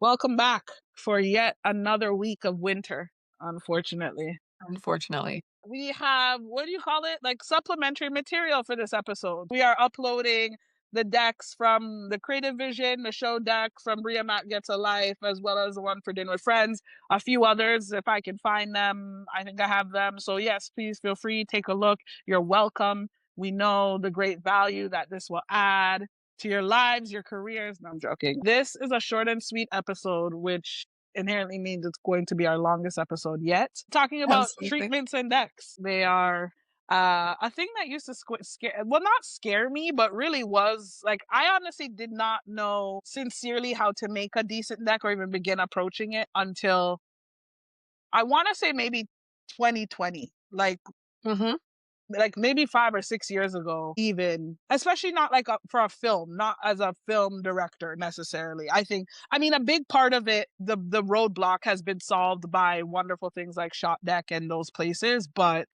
Welcome back for yet another week of winter, unfortunately. Unfortunately. We have, what do you call it? Like supplementary material for this episode. We are uploading the decks from the Creative Vision, the show deck from Bria Matt Gets a Life, as well as the one for Dinner with Friends, a few others. If I can find them, I think I have them. So, yes, please feel free, take a look. You're welcome. We know the great value that this will add to your lives, your careers. No, I'm joking. This is a short and sweet episode, which inherently means it's going to be our longest episode yet. Talking about Absolutely. treatments and decks. They are a thing that used to scare, well, not scare me, but really was like, I honestly did not know sincerely how to make a decent deck or even begin approaching it until I want to say maybe 2020. Mhm. Like maybe 5 or 6 years ago, even, especially not like for a film, not as a film director necessarily. I mean, a big part of it, the roadblock has been solved by wonderful things like Shot Deck and those places. But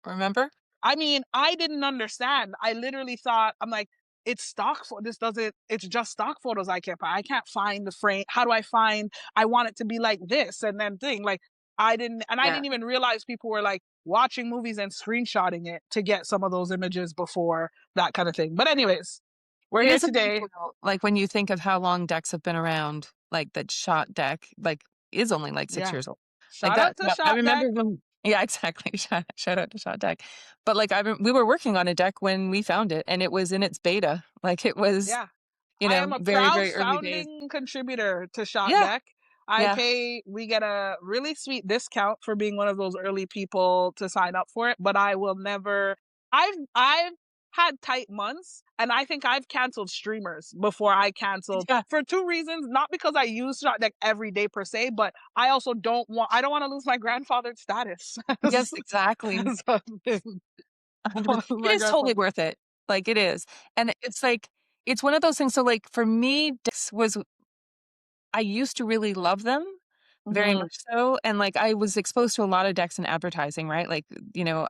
Remember? I mean, I didn't understand. I literally thought, I'm like, it's stock for this doesn't, it's just stock photos I can't find. I can't find the frame. How do I find, I want it to be like this and then thing. Like I Yeah. didn't even realize people were like watching movies and screenshotting it to get some of those images before that kind of thing. But anyways, we're It here is a big today. deal, like, when you think of how long decks have been around, like, that Shot deck, like, is only, like, 6 Yeah. years old. Like, Shout out that to I Shot Deck. remember when yeah, exactly. Shout out to Shot deck. But, like, we were working on a deck when we found it, and it was in its beta. Like, it was, Yeah. I am a very, proud very early days. founding contributor to Shot Yeah. Deck. Yeah. We get a really sweet discount for being one of those early people to sign up for it, but I will never, I've had tight months and I think I've canceled streamers before I canceled Yeah. for two reasons. Not because I use Shot Deck every day per se, but I don't want to lose my grandfathered status as, Yes, exactly. as a- 100%. It my is totally grandfather. worth it. Like, it is. And it's like it's one of those things, so, like, for me, this was I used to really love them, very Mhm. much so, and, like, I was exposed to a lot of decks in advertising, right? Like,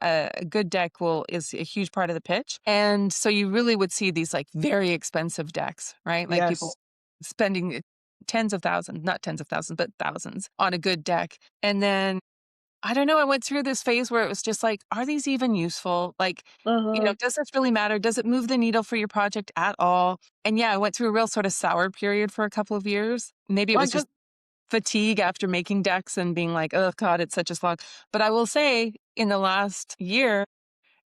a good deck will is a huge part of the pitch, and so you really would see these, like, very expensive decks, right? Like, Yes. people spending tens of thousands, not tens of thousands, but thousands on a good deck, and then I don't know, I went through this phase where it was just like, "Are these even useful?" Like, Mhm. does this really matter? Does it move the needle for your project at all? And yeah, I went through a real sort of sour period for a couple of years. Maybe it Well, was 'cause just fatigue after making decks and being like, "Oh god, it's such a slog." But I will say in the last year,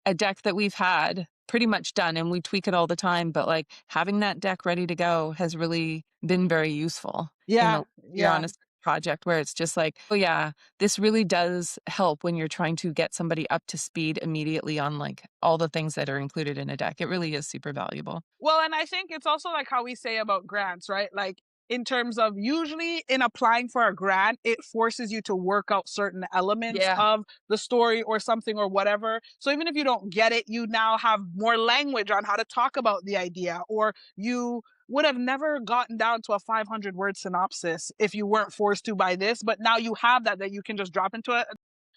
a deck that we've had pretty much done and we tweak it all the time, but, like, having that deck ready to go has really been very useful in the yeah, year on yeah. a project where it's just like, "Oh, yeah, this really does help when you're trying to get somebody up to speed immediately on, like, all the things that are included in a deck." It really is super valuable. Well, and I think it's also like how we say about grants, right? Like in terms of usually in applying for a grant, it forces you to work out certain elements Yeah. of the story or something or whatever. So even if you don't get it, you now have more language on how to talk about the idea, or you would have never gotten down to a 500 word synopsis if you weren't forced to by this, but now you have that you can just drop into it.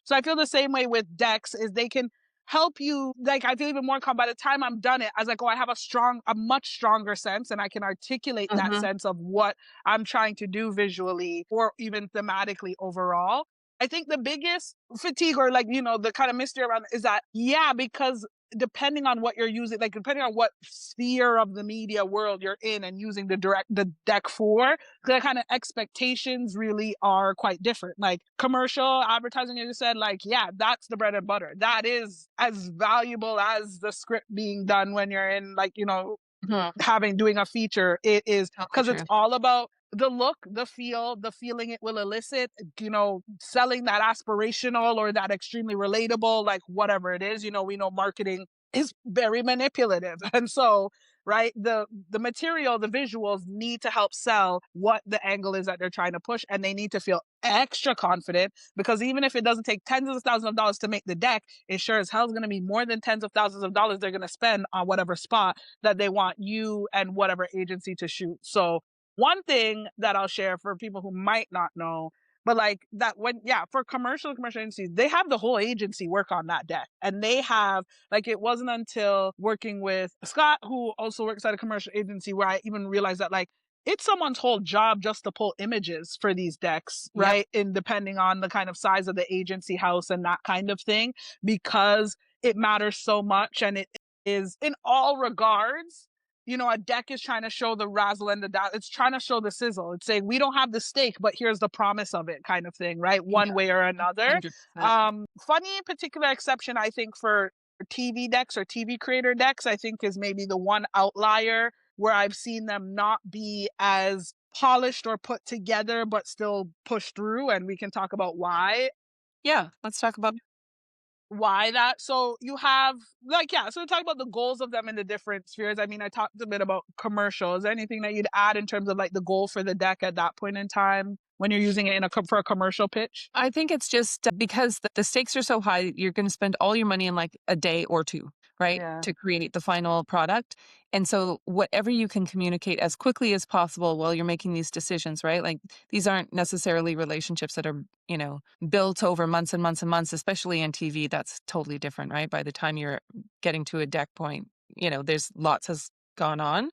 So I feel the same way with decks is they can help you, like I feel even more calm by the time I'm done it. I was like, oh, I have a much stronger sense and I can articulate that Mhm. sense of what I'm trying to do visually or even thematically overall. I think the biggest fatigue or like, the kind of mystery around it is that, yeah, because depending on what you're using, like depending on what sphere of the media world you're in and using the deck for, the kind of expectations really are quite different. Like commercial advertising, as you said, like, yeah, that's the bread and butter. That is as valuable as the script being done when you're in, like, Mhm. doing a feature. It is Totally because it's true. all about the look, the feel, the feeling it will elicit, selling that aspirational or that extremely relatable, like whatever it is. We know marketing is very manipulative. And so, right, the material, the visuals need to help sell what the angle is that they're trying to push, and they need to feel extra confident because even if it doesn't take tens of thousands of dollars to make the deck, it sure as hell is going to be more than tens of thousands of dollars they're going to spend on whatever spot that they want you and whatever agency to shoot. So one thing that I'll share for people who might not know, but like that when yeah, for commercial agencies, they have the whole agency work on that deck. And they have, like, it wasn't until working with Scott, who also works at a commercial agency, where I even realized that, like, it's someone's whole job just to pull images for these decks, Yep. right? And depending on the kind of size of the agency house and that kind of thing, because it matters so much and it is in all regards. A deck is trying to show the razzle and the it's trying to show the sizzle. It's saying we don't have the steak, but here's the promise of it, kind of thing, right? Yeah. One way or another. 100%. Funny particular exception, I think, for TV decks or TV creator decks, I think is maybe the one outlier where I've seen them not be as polished or put together, but still push through. And we can talk about Yeah. Let's talk about. why that. So you have so we talk about the goals of them in the different spheres. I mean, I talked a bit about commercials. Anything that you'd add in terms of like the goal for the deck at that point in time when you're using it for a commercial pitch? I think it's just because the stakes are so high, you're going to spend all your money in like a day or two, right? Yeah. To create the final product. And so, whatever you can communicate as quickly as possible while you're making these decisions, right? Like, these aren't necessarily relationships that are, built over months and months and months, especially in TV. That's totally different, right? By the time you're getting to a deck point, there's lots has gone on.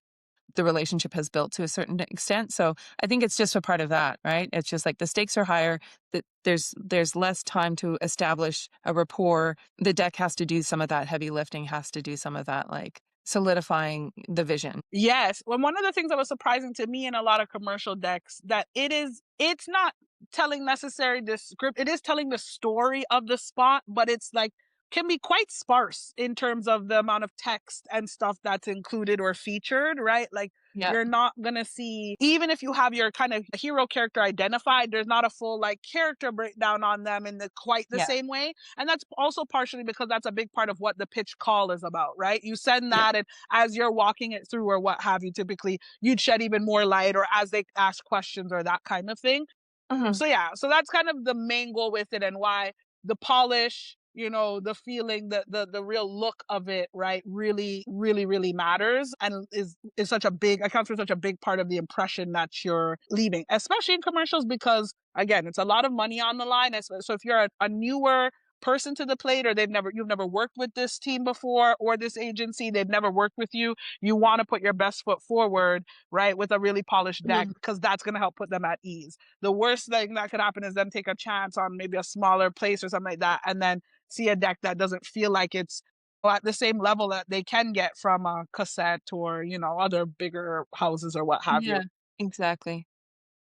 The relationship has built to a certain extent. So I think it's just a part of that, right? It's just like the stakes are higher, that there's less time to establish a rapport. The deck has to do some of that heavy lifting, has to do some of that like solidifying the vision. Yes. Well, one of the things that was surprising to me in a lot of commercial decks that it's not telling necessarily the script. It is telling the story of the spot, but it's like can be quite sparse in terms of the amount of text and stuff that's included or featured, right? Like Yeah. you're not gonna see, even if you have your kind of hero character identified, there's not a full like character breakdown on them in quite the Yeah. same way. And that's also partially because that's a big part of what the pitch call is about, right? You send Yeah. that, and as you're walking it through or what have you, typically you'd shed even more light or as they ask questions or that kind of thing. Mhm. So that's kind of the main goal with it and why the polish, the feeling, the real look of it, right, really, really, really matters and is such a big accounts for such a big part of the impression that you're leaving, especially in commercials, because again, it's a lot of money on the line. So if you're a newer person to the plate or you've never worked with this team before or this agency, they've never worked with you, you want to put your best foot forward, right, with a really polished deck Mhm. because that's going to help put them at ease. The worst thing that could happen is them take a chance on maybe a smaller place or something like that and then see a deck that doesn't feel like it's at the same level that they can get from a cassette or other bigger houses or what have you. Yeah, exactly.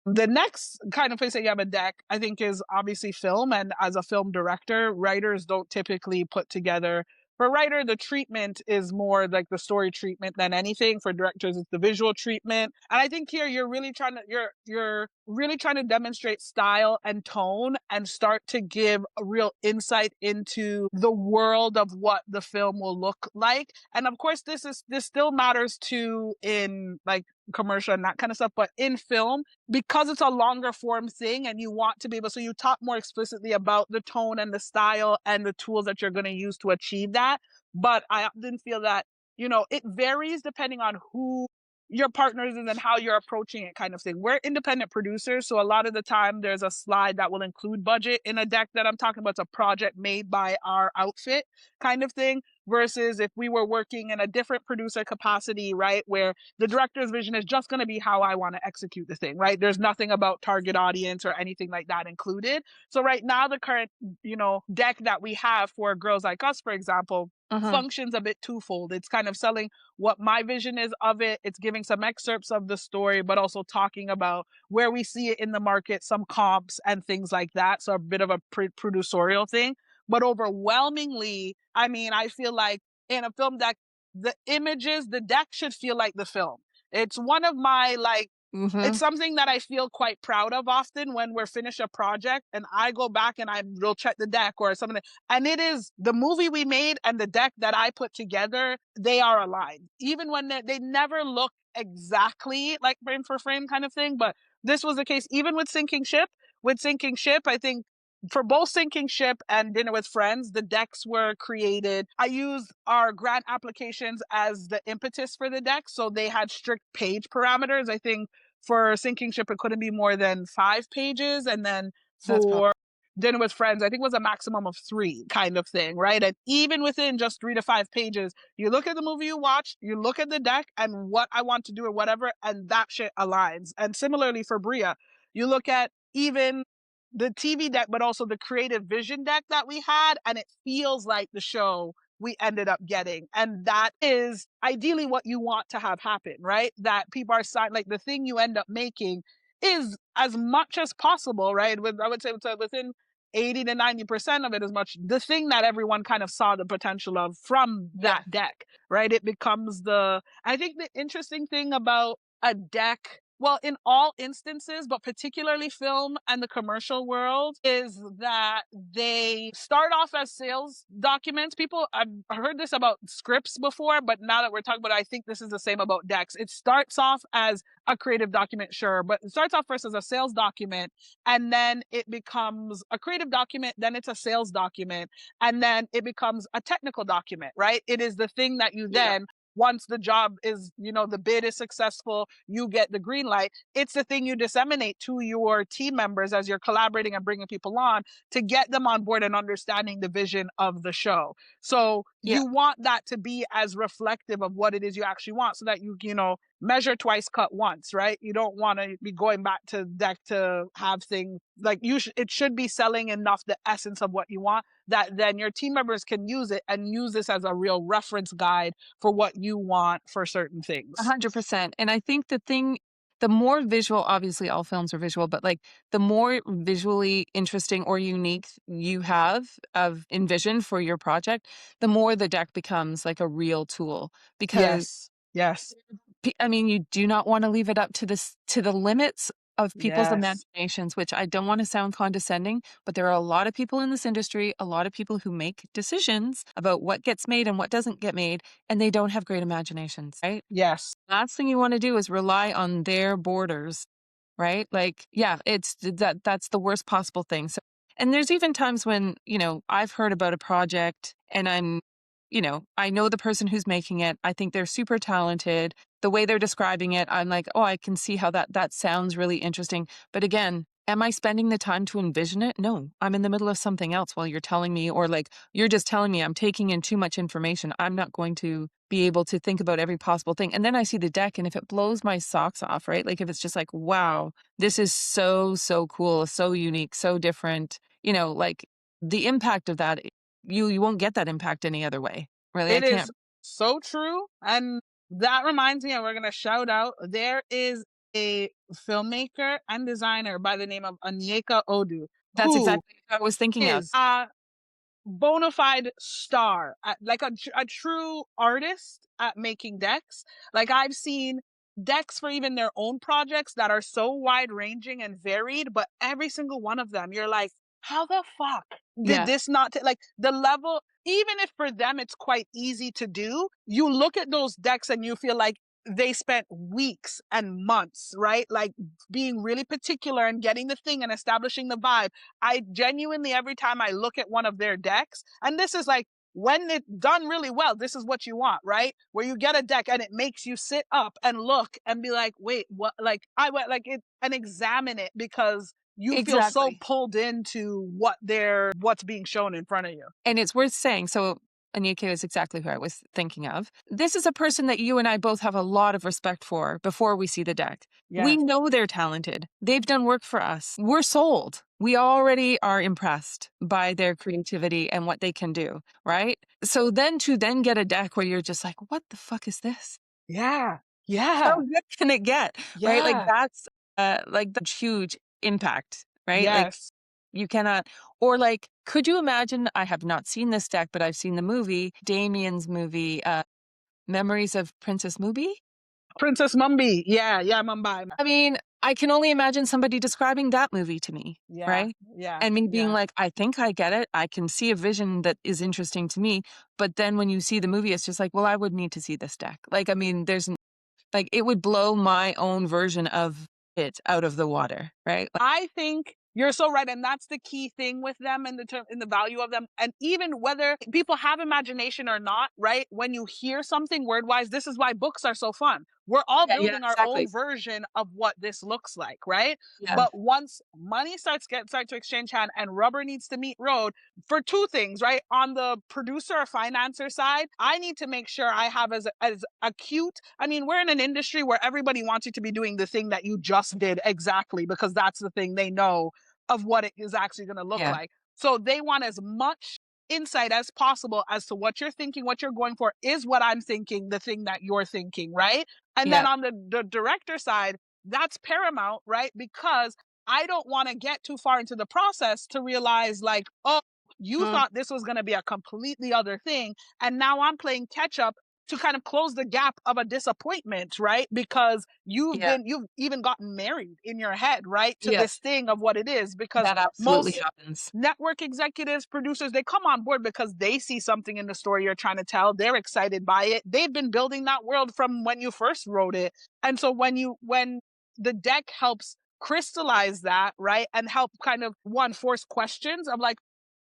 The next kind of place that you have a deck, I think, is obviously film. And as a film director, writers don't typically put together. For a writer, the treatment is more like the story treatment than anything. For directors, it's the visual treatment. And I think here you're really trying to demonstrate style and tone and start to give a real insight into the world of what the film will look like. And of course, this still matters too in like commercial and that kind of stuff, but in film, because it's a longer form thing and you want to be able, so you talk more explicitly about the tone and the style and the tools that you're going to use to achieve that. But I often feel that, it varies depending on who your partners is and how you're approaching it, kind of thing. We're independent producers, so a lot of the time there's a slide that will include budget in a deck that I'm talking about. It's a project made by our outfit kind of thing, versus if we were working in a different producer capacity, right, where the director's vision is just going to be how I want to execute the thing, right? There's nothing about target audience or anything like that included. So right now, the current, deck that we have for Girls Like Us, for example, Mhm. functions a bit twofold. It's kind of selling what my vision is of it. It's giving some excerpts of the story, but also talking about where we see it in the market, some comps and things like that. So a bit of a producerial thing. But overwhelmingly, I mean, I feel like in a film deck, the deck should feel like the film. It's one of my it's Mhm. something that I feel quite proud of often when we're finished a project and I go back and I will check the deck or something. And it is the movie we made and the deck that I put together, they are aligned. Even when they never look exactly like frame for frame kind of thing. But this was the case even with Sinking Ship. With Sinking Ship, I think for both Sinking Ship and Dinner with Friends, the decks were created. I used our grant applications as the impetus for the deck. So they had strict page parameters. I think for Sinking Ship, it couldn't be more than 5 pages. And then That's for dinner with friends, I think it was a maximum of 3 kind of thing, right? And even within just 3 to 5 pages, you look at the movie you watch, you look at the deck and what I want to do or whatever, and that shit aligns. And similarly for Bria, you look at even the TV deck, but also the creative vision deck that we had, and it feels like the show we ended up getting. And that is ideally what you want to have happen, right? That people are like the thing you end up making is as much as possible, right? I would say within 80 to 90% of it, as much the thing that everyone kind of saw the potential of from Yeah. that deck, right? It becomes I think the interesting thing about a deck, well, in all instances, but particularly film and the commercial world, is that they start off as sales documents. I've heard this about scripts before, but now that we're talking about it, I think this is the same about decks. It starts off as a creative document, sure, but it starts off first as a sales document, and then it becomes a creative document, then it's a sales document, and then it becomes a technical document, right? It is the thing that you Yeah. then, once the job is, the bid is successful, you get the green light. It's the thing you disseminate to your team members as you're collaborating and bringing people on to get them on board and understanding the vision of the show. So Yeah. you want that to be as reflective of what it is you actually want, so that you measure twice, cut once, right? You don't want to be going back to deck to have things like it should be selling enough the essence of what you want, that then your team members can use it and use this as a real reference guide for what you want for certain things. 100%. And I think the more visual, obviously all films are visual, but like the more visually interesting or unique you have of envision for your project, the more the deck becomes like a real tool. Because Yes. I mean, you do not want to leave it up to the limits of people's Yes. imaginations, which I don't want to sound condescending, but there are a lot of people in this industry, a lot of people who make decisions about what gets made and what doesn't get made, and they don't have great imaginations, right? Yes. Last thing you want to do is rely on their borders, right? Like, yeah, that's the worst possible thing. So, and there's even times when, I've heard about a project and I know the person who's making it. I think they're super talented. The way they're describing it, I'm like, oh, I can see how that sounds really interesting. But again, am I spending the time to envision it? No, I'm in the middle of something else while you're telling me, or like you're just telling me I'm taking in too much information. I'm not going to be able to think about every possible thing. And then I see the deck, and if it blows my socks off, right? Like if it's just like, wow, this is so, so cool, so unique, so different, like the impact of that, you won't get that impact any other way. Really, I It is can't. so true. And that reminds me, and we're going to shout out, there is a filmmaker and designer by the name of Anyeka Odu, That's who exactly what I was thinking of. is a bona fide star, like a true artist at making decks. Like I've seen decks for even their own projects that are so wide ranging and varied, but every single one of them, you're like, how the fuck did Yeah, this not like the level? Even if for them it's quite easy to do, you look at those decks and you feel like they spent weeks and months, right? Like being really particular and getting the thing and establishing the vibe. I genuinely, every time I look at one of their decks, and this is like, when it's done really well, this is what you want, right? Where you get a deck and it makes you sit up and look and be like, wait, what? Like I went like it and examine it, because you feel so exactly. pulled into what's being shown in front of you. And it's worth saying, so Anyeke is exactly who I was thinking of. This is a person that you and I both have a lot of respect for before we see the deck. We Yes. know they're talented. They've done work for us. We're sold. We already are impressed by their creativity and what they can do, right? So then to then get a deck where you're just like, what the fuck is this? Yeah. How Yeah. good can it get? Right? Yeah. Like that's huge impact, right? Like Yes. you cannot, or like, could you imagine? I have not seen this deck, but I've seen the movie, Damien's movie, Memories of Princess Mubi. Princess Mumbai. Yeah. Yeah. Mumbai. I mean, I can only imagine somebody describing that movie to me, Yeah. right? Yeah. And me being Yeah. like, I think I get it. I can see a vision that is interesting to me. But then when you see the movie, it's just like, well, I would need to see this deck. Like, I mean, like, it would blow my own version of it out of the water, right? Like, I think you're so right, and that's the key thing with them in the value of them. And even whether people have imagination or not, right? When you hear something word wise, this is why books are so fun. We're all Yeah, yeah, building our own exactly. version of what this looks like, right? Yeah, But once money start to exchange hand and rubber needs to meet road for two things, right? On the producer or financer side, I need to make sure I have as acute. I mean, we're in an industry where everybody wants you to be doing the thing that you just did exactly because that's the thing they know of what it is actually going to look yeah, like. So they want as much insight as possible as to what you're thinking, what you're going for. Is what I'm thinking the thing that you're thinking, right? And then yeah. on the director side, that's paramount, right? Because I don't want to get too far into the process to realize, like, oh, you Mm, thought this was going to be a completely other thing. And now I'm playing catch up to kind of close the gap of a disappointment, right? Because yeah, you've even gotten married in your head, right? To yeah. this thing of what it is. Because That absolutely most happens. network executives, producers, they come on board because they see something in the story you're trying to tell. They're excited by it. They've been building that world from when you first wrote it. And so when the deck helps crystallize that, right? And help kind of one force questions of like,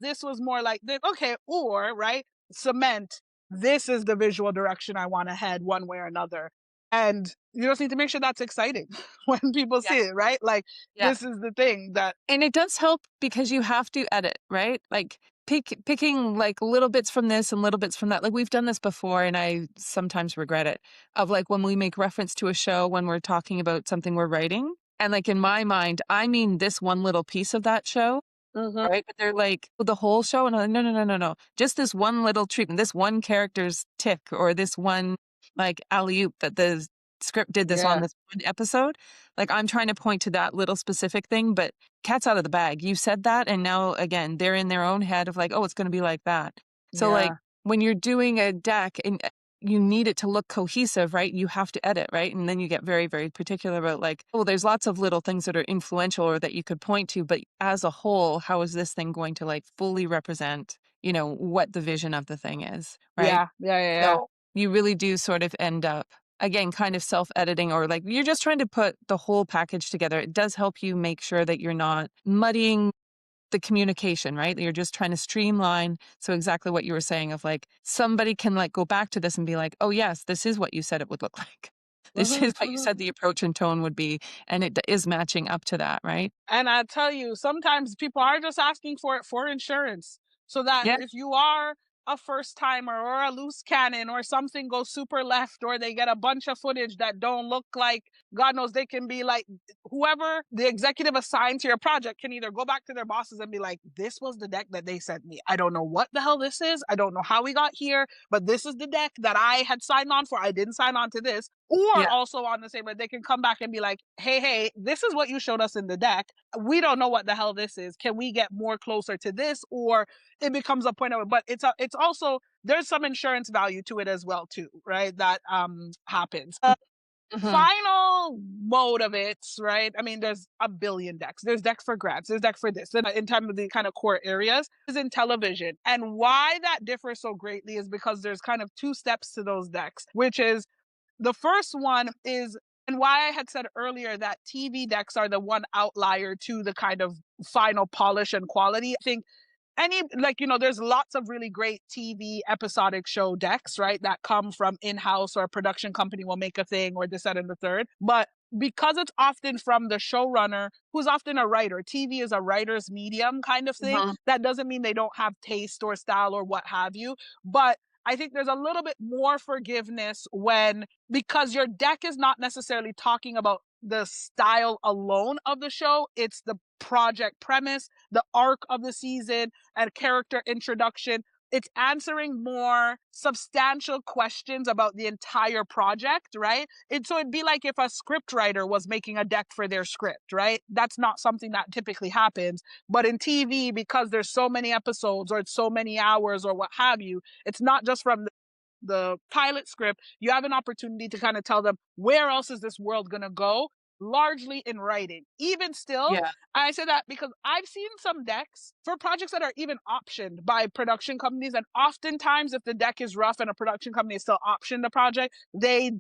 this was more like this, okay, or right, cement, this is the visual direction I want to head one way or another. And you just need to make sure that's exciting when people Yeah, see it, right? Like yeah. this is the thing that And it does help because you have to edit, right? Like picking like little bits from this and little bits from that. Like we've done this before and I sometimes regret it. Of like when we make reference to a show when we're talking about something we're writing. And like in my mind, I mean this one little piece of that show. Mhm. Right? But they're like, "Well, the whole show?" And I'm like, "No, no, no, no, no. Just this one little treatment, this one character's tick or this one like alley-oop that the script did this on Yeah. this one episode." Like I'm trying to point to that little specific thing, but cat's out of the bag. You said that and now again, they're in their own head of like, "Oh, it's going to be like that." So like Yeah. when you're doing a deck and you need it to look cohesive, right? You have to edit, right? And then you get very, very particular about like, oh, there's lots of little things that are influential or that you could point to, but as a whole, how is this thing going to like fully represent, what the vision of the thing is, right? Yeah. Yeah. Yeah. Yeah. So you really do sort of end up again kind of self-editing or like you're just trying to put the whole package together. It does help you make sure that you're not muddying the communication, right? You're just trying to streamline. So exactly what you were saying of like somebody can like go back to this and be like, oh yes, this is what you said it would look like. This Mhm, is what you mhm. said the approach and tone would be. And it is matching up to that, right? And I tell you, sometimes people are just asking for it for insurance. So that Yeah. if you are a first timer or a loose cannon or something goes super left or they get a bunch of footage that don't look like God knows, they can be like whoever the executive assigned to your project can either go back to their bosses and be like, this was the deck that they sent me. I don't know what the hell this is. I don't know how we got here, but this is the deck that I had signed on for. I didn't sign on to this. Or Yeah. also on the same way, they can come back and be like, hey, this is what you showed us in the deck. We don't know what the hell this is. Can we get more closer to this? Or it becomes a point of, but it's also, there's some insurance value to it as well too, right? That happens. Hmm. Final mode of it, right? I mean, there's a billion decks. There's deck for grants, there's deck for this. And in terms of the kind of core areas, is in television. And why that differs so greatly is because there's kind of two steps to those decks, which is the first one is, and why I had said earlier that TV decks are the one outlier to the kind of final polish and quality. I think any, like, there's lots of really great TV episodic show decks, right, that come from in-house or a production company will make a thing or this, that, and the third. But because it's often from the showrunner, who's often a writer, TV is a writer's medium kind of thing. Hmm. That doesn't mean they don't have taste or style or what have you. But I think there's a little bit more forgiveness when, because your deck is not necessarily talking about the style alone of the show, it's the project premise, the arc of the season, and character introduction. It's answering more substantial questions about the entire project, right? And so it'd be like if a script writer was making a deck for their script, right? That's not something that typically happens. But in TV, because there's so many episodes or it's so many hours or what have you, it's not just from the pilot script. You have an opportunity to kind of tell them where else is this world going to go, largely in writing. Even still, Yeah. I say that because I've seen some decks for projects that are even optioned by production companies. And oftentimes, if the deck is rough and a production company is still optioned the project, they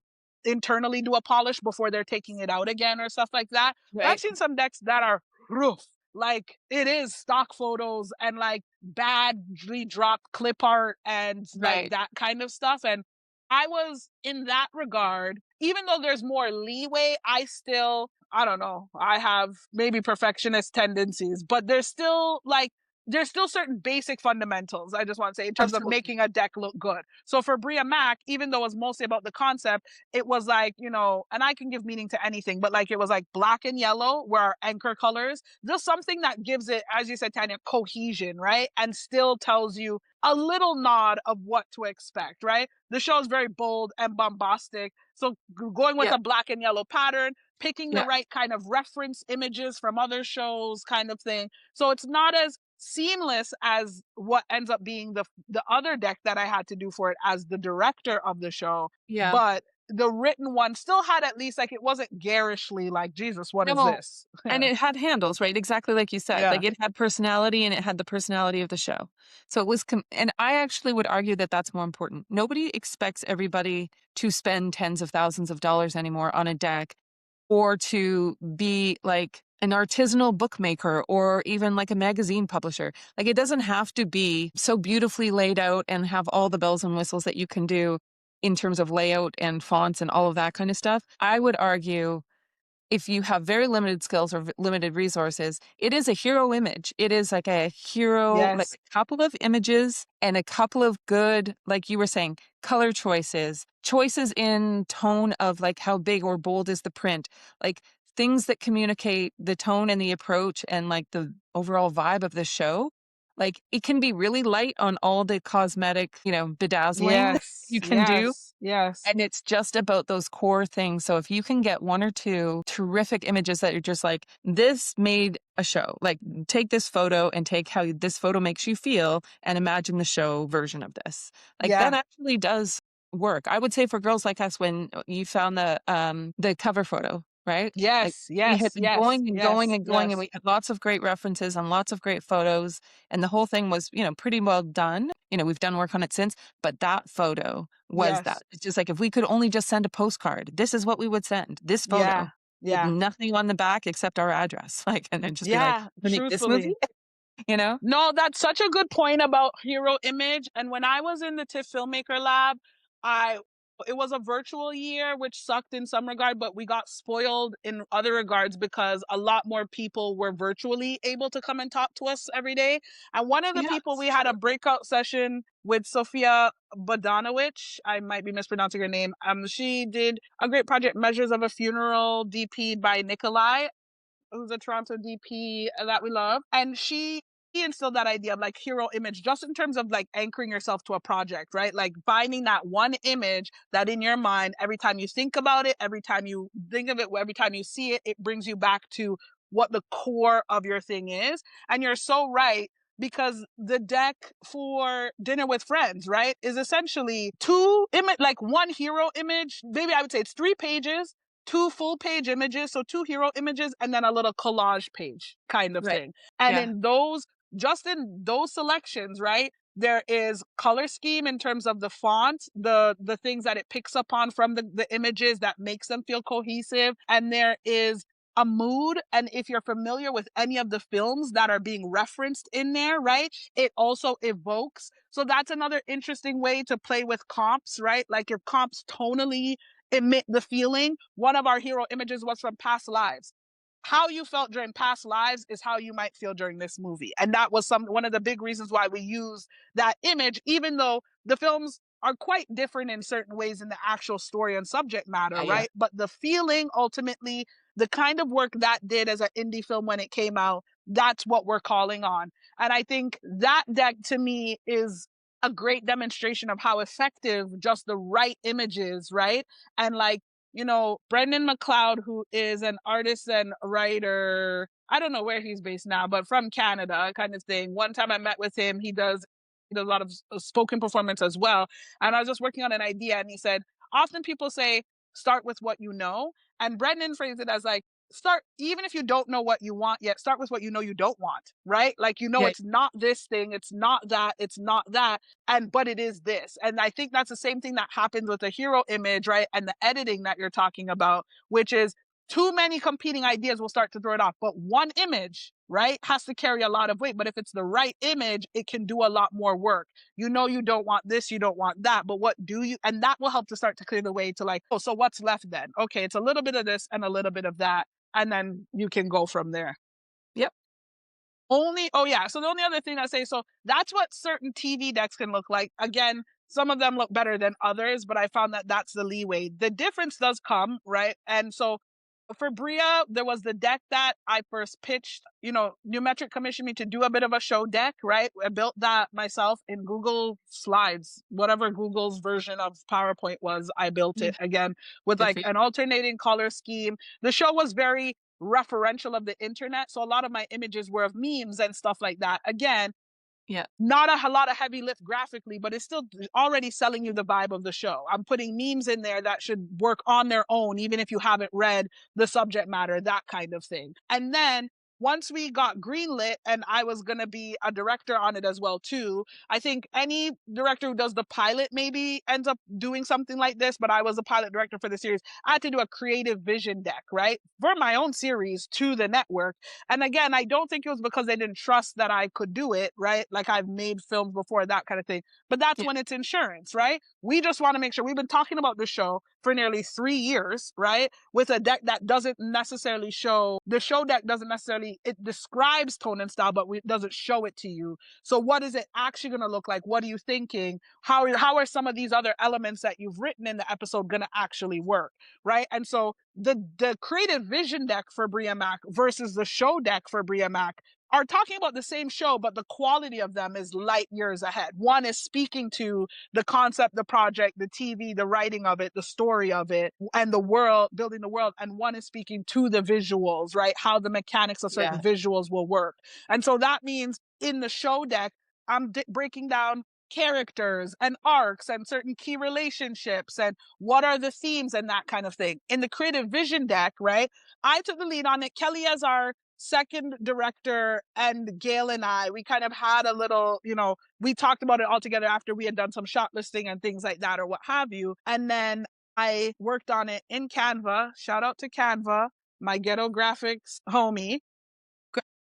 internally do a polish before they're taking it out again or stuff like that. But I've Right. seen some decks that are rough. Like it is stock photos and like badly dropped clip art and like Right. that kind of stuff. And I was in that regard, even though there's more leeway, I don't know, I have maybe perfectionist tendencies, but there's still certain basic fundamentals, I just want to say, in terms of Absolutely. making a deck look good. So for Bria Mack, even though it was mostly about the concept, it was like, and I can give meaning to anything, but like it was like black and yellow were our anchor colors, just something that gives it, as you said, Tanya, cohesion, right? And still tells you a little nod of what to expect, right? The show is very bold and bombastic. So going with Yeah. a black and yellow pattern, picking the Yeah. right kind of reference images from other shows kind of thing. So it's not as seamless as what ends up being the other deck that I had to do for it as the director of the show. Yeah. But the written one still had, at least, like, it wasn't garishly like, Jesus, what is No. this? And it had handles, right? Exactly like you said. Yeah. Like it had personality and it had the personality of the show. So it was, and I actually would argue that that's more important. Nobody expects everybody to spend tens of thousands of dollars anymore on a deck or to be like an artisanal bookmaker or even like a magazine publisher. Like it doesn't have to be so beautifully laid out and have all the bells and whistles that you can do in terms of layout and fonts and all of that kind of stuff. I would argue if you have very limited skills or limited resources, it is a hero image. It is like a hero, like Yes. a couple of images and a couple of good, like you were saying, color choices in tone of like how big or bold is the print, like things that communicate the tone and the approach and like the overall vibe of the show. Like it can be really light on all the cosmetic, bedazzling that Yes. you can do, Yes. Yes. and it's just about those core things. So if you can get one or two terrific images that you're just like, this made a show, like take this photo and take how this photo makes you feel and imagine the show version of this. Like that Yeah. actually does work. I would say for Girls Like Us, when you found the cover photo, right? Like Yes. we had Yes. been Yes. going and going Yes. and going, and Yes. we had lots of great references and lots of great photos, and the whole thing was, pretty well done. We've done work on it since, but that photo was that. Yes. It's just like if we could only just send a postcard, this is what we would send. This Yeah. photo with Yeah. nothing on the back except our address. Like, and then just be like, Yeah. "We make this movie," Truthfully. you know? No, that's such a good point about hero image. And when I was in the TIFF Filmmaker Lab, I it was a virtual year, which sucked in some regard, but we got spoiled in other regards because a lot more people were virtually able to come and talk to us every day. And one of the Yeah, people, that's we had a true. breakout session with Sophia Bodanowicz. I might be mispronouncing her name. She did a great project, Measures of a Funeral, DP'd by Nikolai, who's a Toronto DP that we love. And she instilled that idea of like hero image, just in terms of like anchoring yourself to a project, right? Like finding that one image that in your mind, every time you think about it, every time you think of it, every time you see it, it brings you back to what the core of your thing is. And you're so right, because the deck for Dinner with Friends, right, is essentially like one hero image. Maybe I would say it's 3 pages, two full page images, so two hero images, and then a little collage page kind of Right. thing. And Yeah. in those, just in those selections, right, there is color scheme in terms of the font, the things that it picks up on from the images that makes them feel cohesive, and there is a mood. And if you're familiar with any of the films that are being referenced in there, right, it also evokes. So that's another interesting way to play with comps, right? Like if comps tonally emit the feeling. One of our hero images was from past lives. How you felt during past lives is how you might feel during this movie. And that was one of the big reasons why we use that image, even though the films are quite different in certain ways in the actual story and subject matter, Yeah. Yeah. right? But the feeling, ultimately, the kind of work that did as an indie film when it came out, that's what we're calling on. And I think that deck, to me, is a great demonstration of how effective just the right images, right? And like, Brendan McLeod, who is an artist and writer, I don't know where he's based now, but from Canada kind of thing. One time I met with him, he does a lot of spoken performance as well. And I was just working on an idea, and he said, often people say, start with what you know. And Brendan phrased it as like, start, even if you don't know what you want yet, start with what you know you don't want, right? Like, Yeah. it's not this thing, it's not that, it's not that, but it is this. And I think that's the same thing that happens with the hero image, right? And the editing that you're talking about, which is too many competing ideas will start to throw it off. But one image, right, has to carry a lot of weight. But if it's the right image, it can do a lot more work. You know, you don't want this, you don't want that, but what do you? And that will help to start to clear the way to like, oh, so what's left then? Okay, it's a little bit of this and a little bit of that. And then you can go from there. Yep. Oh yeah, so the only other thing I say, so that's what certain TV decks can look like. Again, some of them look better than others, but I found that that's the leeway. The difference does come, right? And so for Bria, there was the deck that I first pitched. You know, Numetric commissioned me to do a bit of a show deck, right? I built that myself in Google Slides, whatever Google's version of PowerPoint was. I built it again with Good like for you. an alternating color scheme. The show was very referential of the internet, so a lot of my images were of memes and stuff like that. Again, Yeah. not a lot of heavy lift graphically, but it's still already selling you the vibe of the show. I'm putting memes in there that should work on their own, even if you haven't read the subject matter, that kind of thing. And then once we got greenlit and I was going to be a director on it as well too, I think any director who does the pilot maybe ends up doing something like this, but I was a pilot director for the series. I had to do a creative vision deck, right? For my own series to the network. And again, I don't think it was because they didn't trust that I could do it, right? Like I've made films before, that kind of thing. But that's Yeah. when it's insurance, right? We just want to make sure. We've been talking about the show for nearly 3 years, right? With a deck that doesn't necessarily show, the show deck doesn't necessarily, it describes tone and style, but it doesn't show it to you. So what is it actually going to look like? What are you thinking? How are some of these other elements that you've written in the episode going to actually work, right? And so the creative vision deck for Bria Mac versus the show deck for Bria Mac are talking about the same show, but the quality of them is light years ahead. One is speaking to the concept, the project, the TV, the writing of it, the story of it, and the world, building the world. And one is speaking to the visuals, right? How the mechanics of certain visuals will work. And so that means in the show deck, I'm breaking down characters and arcs and certain key relationships and what are the themes and that kind of thing. In the creative vision deck, right, I took the lead on it. Kelly as our second director, and Gail and I, we kind of had a little, you know, we talked about it all together after we had done some shot listing and things like that or what have you. And then I worked on it in Canva. Shout out to Canva, my ghetto graphics homie.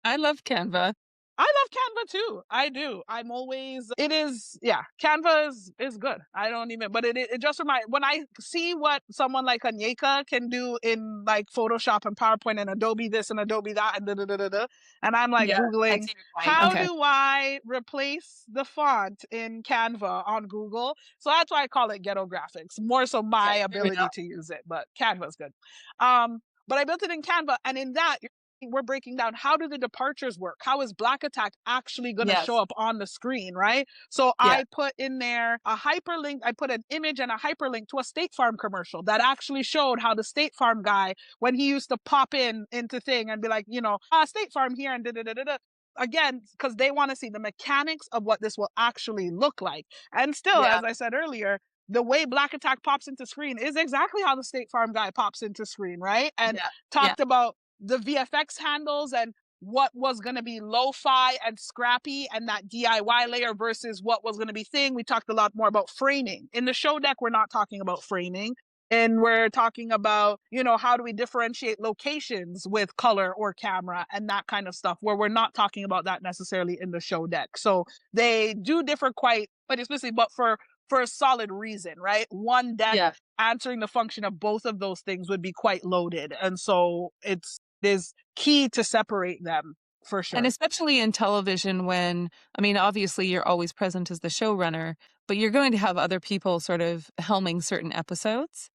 I love Canva. I love Canva too. I do. I'm always, it is, yeah, Canva is good. I don't even, but it just reminds, when I see what someone like Anyeka can do in like Photoshop and PowerPoint and Adobe this and Adobe that and da da da da da, and I'm like Googling, how do I replace the font in Canva on Google? So that's why I call it ghetto graphics, more so my ability to use it, but Canva's good. But I built it in Canva, and in that, we're breaking down how do the departures work? How is Black Attack actually going to show up on the screen, right? So I put in there a hyperlink. I put an image and a hyperlink to a State Farm commercial that actually showed how the State Farm guy, when he used to pop into thing and be like, you know, State Farm here and da da da da da. Again, because they want to see the mechanics of what this will actually look like. And still, as I said earlier, the way Black Attack pops into screen is exactly how the State Farm guy pops into screen, right? And talked about the VFX handles and what was going to be lo-fi and scrappy and that DIY layer versus what was going to be thing. We talked a lot more about framing. In the show deck, we're not talking about framing. And we're talking about, you know, how do we differentiate locations with color or camera and that kind of stuff, where we're not talking about that necessarily in the show deck. So they do differ quite explicitly, but for a solid reason, right? One deck answering the function of both of those things would be quite loaded. And so it is key to separate them for sure. And especially in television when, I mean, obviously you're always present as the showrunner, but you're going to have other people sort of helming certain episodes.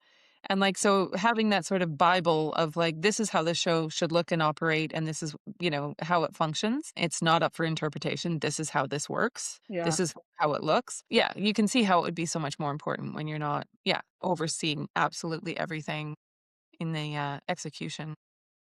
And like, so having that sort of Bible of like, this is how the show should look and operate. And this is, you know, how it functions. It's not up for interpretation. This is how this works. This is how it looks. Yeah. You can see how it would be so much more important when you're not, overseeing absolutely everything in the execution.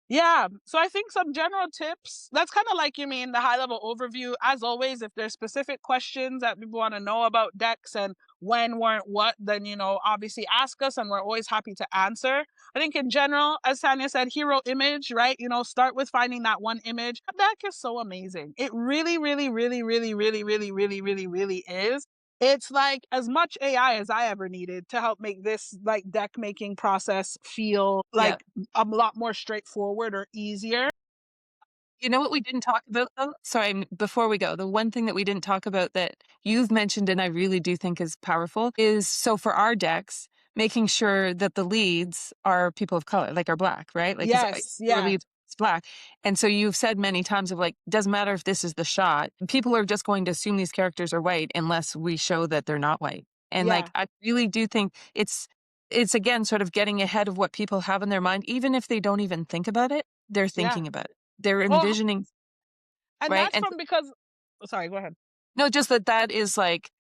Yeah. So I think some general tips, that's kind of like, you mean the high level overview. As always, if there's specific questions that people want to know about decks and when, weren't, what, then, you know, obviously ask us and we're always happy to answer. I think in general, as Tanya said, hero image, right? You know, start with finding that one image. That deck is so amazing. It really, really, really, really, really, really, really, really, really is. It's like as much AI as I ever needed to help make this like deck making process feel Yeah. like a lot more straightforward or easier. You know what we didn't talk about though? Sorry, before we go, the one thing that we didn't talk about that you've mentioned and I really do think is powerful is so for our decks, making sure that the leads are people of color, like are black, right? Like, because Yes, your yeah, lead is black. And so you've said many times of like, doesn't matter if this is the shot. People are just going to assume these characters are white unless we show that they're not white. And like, yeah, I really do think it's again sort of getting ahead of what people have in their mind, even if they don't even think about it, they're yeah. thinking about it. They're Well, envisioning, and right? that's And from because sorry, go ahead. no, just that is like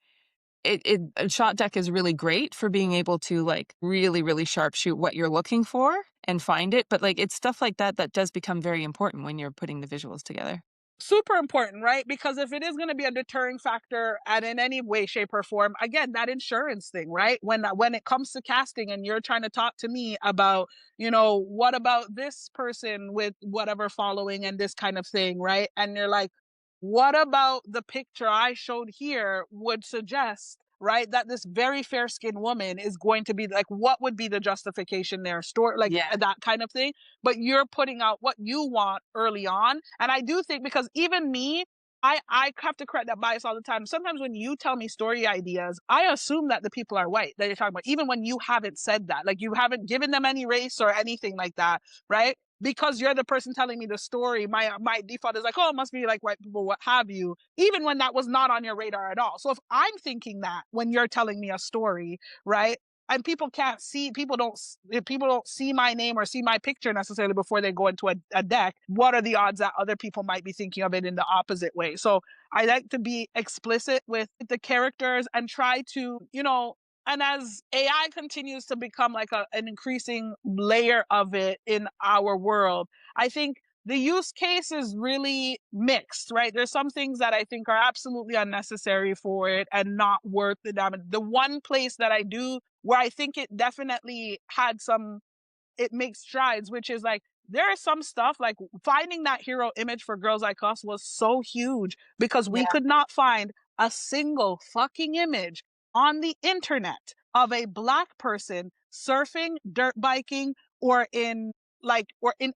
a shot deck is really great for being able to like really, really sharpshoot what you're looking for and find it. But like it's stuff like that that does become very important when you're putting the visuals together. Super important, right? Because if it is going to be a deterring factor and in any way, shape, or form, again, that insurance thing, right? When it comes to casting and you're trying to talk to me about, what about this person with whatever following and this kind of thing, right? And you're like, what about the picture I showed here would suggest, right, that this very fair skinned woman is going to be like, what would be the justification there? Store like Yeah. that kind of thing. But you're putting out what you want early on. And I do think because even me, I have to correct that bias all the time. Sometimes when you tell me story ideas, I assume that the people are white that you're talking about, even when you haven't said that. Like you haven't given them any race or anything like that, right? Because you're the person telling me the story, my default is like, oh, it must be like white people, what have you, even when that was not on your radar at all. So if I'm thinking that when you're telling me a story, right? And people can't see, people don't, if people don't see my name or see my picture necessarily before they go into a deck, what are the odds that other people might be thinking of it in the opposite way? So I like to be explicit with the characters and try to, and as AI continues to become like an increasing layer of it in our world, I think the use case is really mixed, right? There's some things that I think are absolutely unnecessary for it and not worth the damage. The one place that I do where I think it definitely had some, it makes strides, which is like there is some stuff like finding that hero image for Girls Like Us was so huge because we Yeah. could not find a single fucking image on the internet of a black person surfing, dirt biking, or in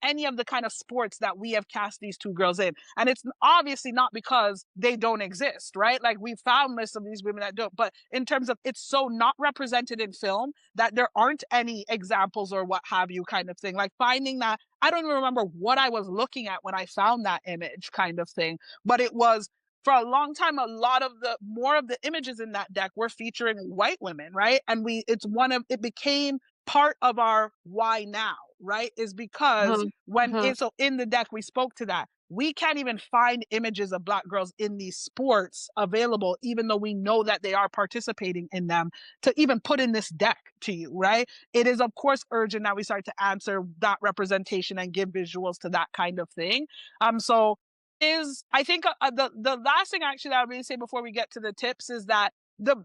any of the kind of sports that we have cast these two girls in. And it's obviously not because they don't exist, right? Like we found lists of these women that don't, but in terms of it's so not represented in film that there aren't any examples or what have you kind of thing. Like finding that, I don't even remember what I was looking at when I found that image kind of thing, but it was for a long time, a lot of the more of the images in that deck were featuring white women, right? And it became part of our why now, right? Is because Mhm. when Mhm. so in the deck we spoke to that. We can't even find images of black girls in these sports available, even though we know that they are participating in them, to even put in this deck to you, right? It is of course urgent that we start to answer that representation and give visuals to that kind of thing. So is I think the last thing actually that I would really say before we get to the tips is that the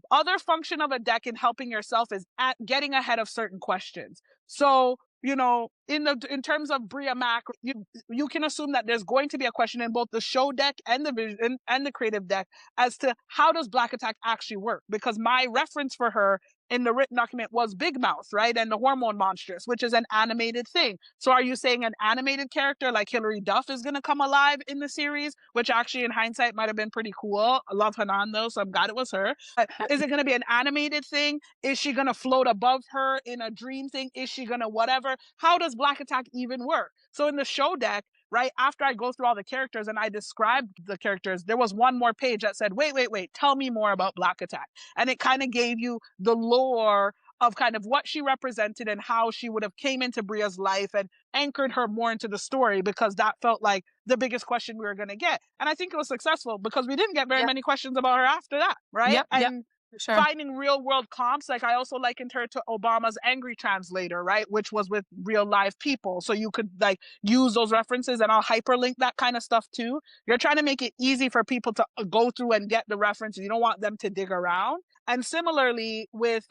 other function of a deck in helping yourself is at getting ahead of certain questions. So in terms of Bria Mac, you can assume that there's going to be a question in both the show deck and the vision and the creative deck as to how does Black Attack actually work? Because my reference for her in the written document was Big Mouth, right? And the Hormone Monstress, which is an animated thing. So are you saying an animated character like Hilary Duff is going to come alive in the series, which actually in hindsight might have been pretty cool? I love Hanan though, so I'm glad it was her. But is it going to be an animated thing? Is she going to float above her in a dream thing? Is she going to whatever? How does Black Attack even work? So in the show deck, right after I go through all the characters and I described the characters, there was one more page that said, wait, tell me more about Black Attack. And it kind of gave you the lore of kind of what she represented and how she would have came into Bria's life and anchored her more into the story, because that felt like the biggest question we were going to get. And I think it was successful because we didn't get very Yep. many questions about her after that, right? Yep. Yep. And For sure. finding real world comps, like I also likened her to Obama's Angry Translator, right? Which was with real live people. So you could like use those references, and I'll hyperlink that kind of stuff too. You're trying to make it easy for people to go through and get the references. You don't want them to dig around. And similarly with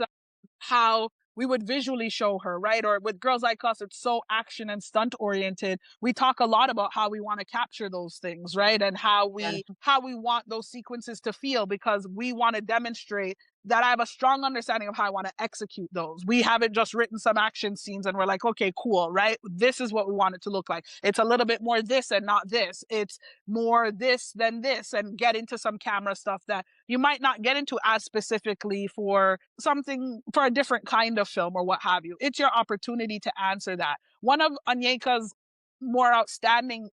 how we would visually show her, right? Or with Girls Like Us, it's so action and stunt oriented. We talk a lot about how we want to capture those things, right? And Yeah. how we want those sequences to feel, because we want to demonstrate that I have a strong understanding of how I want to execute those. We haven't just written some action scenes and we're like, okay, cool, right? This is what we want it to look like. It's a little bit more this and not this. It's more this than this, and get into some camera stuff that you might not get into as specifically for something, for a different kind of film or what have you. It's your opportunity to answer that. One of Onyeka's more outstanding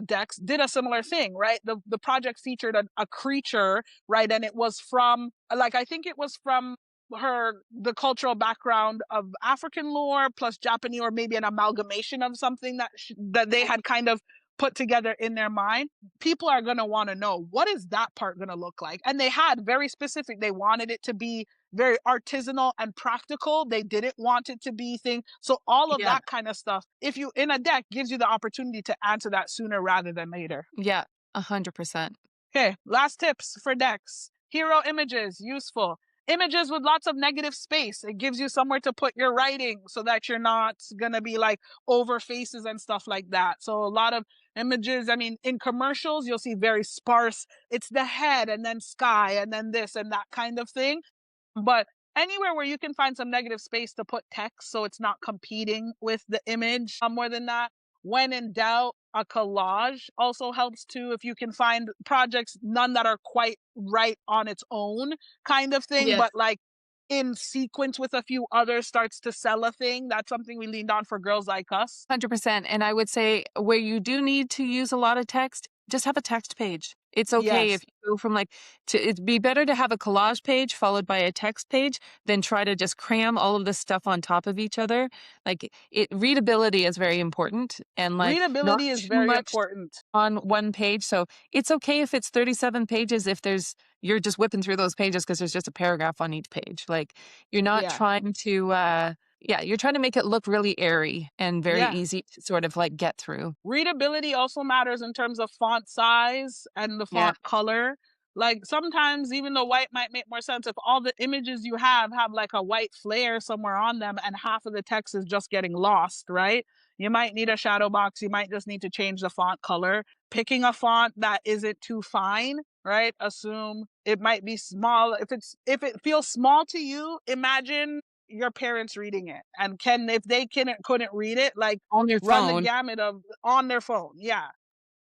decks did a similar thing, right? The project featured a creature, right? And it was from, like, I think it was from the cultural background of African lore plus Japanese, or maybe an amalgamation of something that they had kind of put together in their mind. People are going to want to know, what is that part going to look like? And they had very specific, they wanted it to be very artisanal and practical. They didn't want it to be thing. So all of Yeah. that kind of stuff, if you in a deck, gives you the opportunity to answer that sooner rather than later. Yeah. 100%. Okay, last tips for decks. Hero images, useful. Images with lots of negative space. It gives you somewhere to put your writing so that you're not going to be like over faces and stuff like that. So a lot of images, I mean, in commercials, you'll see very sparse. It's the head and then sky and then this and that kind of thing. But anywhere where you can find some negative space to put text so it's not competing with the image, more than that. When in doubt, a collage also helps too. If you can find projects, none that are quite right on its own kind of thing, Yeah. but like in sequence with a few others starts to sell a thing. That's something we leaned on for Girls Like Us. 100%. And I would say where you do need to use a lot of text, just have a text page. It's okay Yes. if you go from it'd be better to have a collage page followed by a text page than try to just cram all of this stuff on top of each other. Readability is very important, and not Readability is too very much important. on one page. So it's okay if it's 37 pages, if you're just whipping through those pages because there's just a paragraph on each page. Like, you're not Yeah. trying to, you're trying to make it look really airy and very Yeah. easy to sort of get through. Readability also matters in terms of font size and the Yeah. font color. Like sometimes even the white might make more sense if all the images you have like a white flare somewhere on them and half of the text is just getting lost, right? You might need a shadow box. You might just need to change the font color. Picking a font that isn't too fine, right? Assume it might be small. If it feels small to you, imagine your parents reading it, and if they couldn't read it, like On your run the phone, gamut of on their phone. Yeah.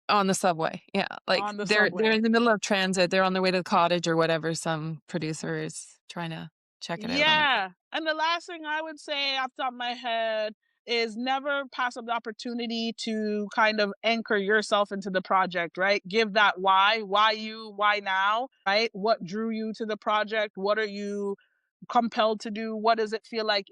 on the subway. Yeah. Like, On the they're subway. in the middle of transit. They're on their way to the cottage or whatever. Some producer is trying to check it out on their phone. Yeah. And the last thing I would say off the top of my head is never pass up the opportunity to kind of anchor yourself into the project, right? Give that why you, why now, right? What drew you to the project? What are you compelled to do? What does it feel like?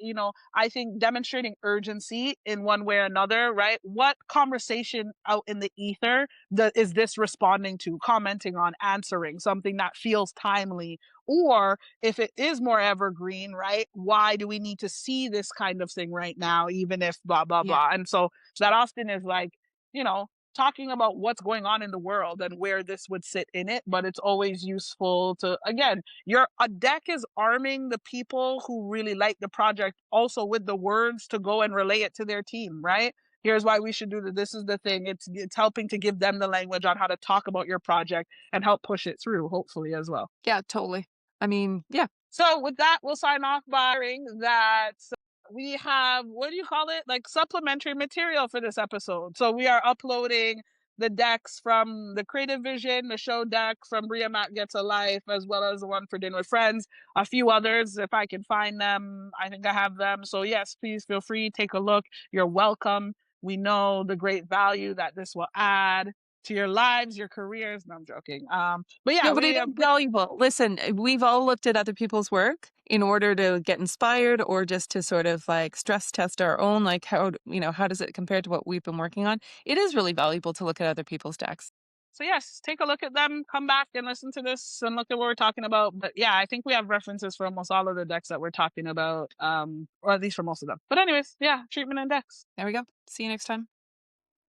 I think demonstrating urgency in one way or another, right? What conversation out in the ether is this responding to, commenting on, answering something that feels timely? Or if it is more evergreen, right? Why do we need to see this kind of thing right now, even if blah, blah, Yeah. blah? And so that often is like, talking about what's going on in the world and where this would sit in it. But it's always useful to, again, a deck is arming the people who really like the project also with the words to go and relay it to their team, right? Here's why we should do this is the thing. It's helping to give them the language on how to talk about your project and help push it through, hopefully, as well. Yeah, totally. I mean, yeah. So with that, we'll sign off by sharing that we have, what do you call it? Like supplementary material for this episode. So we are uploading the decks from the Creative Vision, the show deck from Bria Matt Gets a Life, as well as the one for Dinner with Friends, a few others. If I can find them, I think I have them. So yes, please feel free, take a look. You're welcome. We know the great value that this will add to your lives, your careers. No, I'm joking. But yeah, No, but it is valuable. Listen, we've all looked at other people's work in order to get inspired or just to sort of stress test our own, how does it compare to what we've been working on? It is really valuable to look at other people's decks. So yes, take a look at them, come back and listen to this and look at what we're talking about. But yeah, I think we have references for almost all of the decks that we're talking about, or at least for most of them. But anyways, yeah, treatment and decks. There we go. See you next time.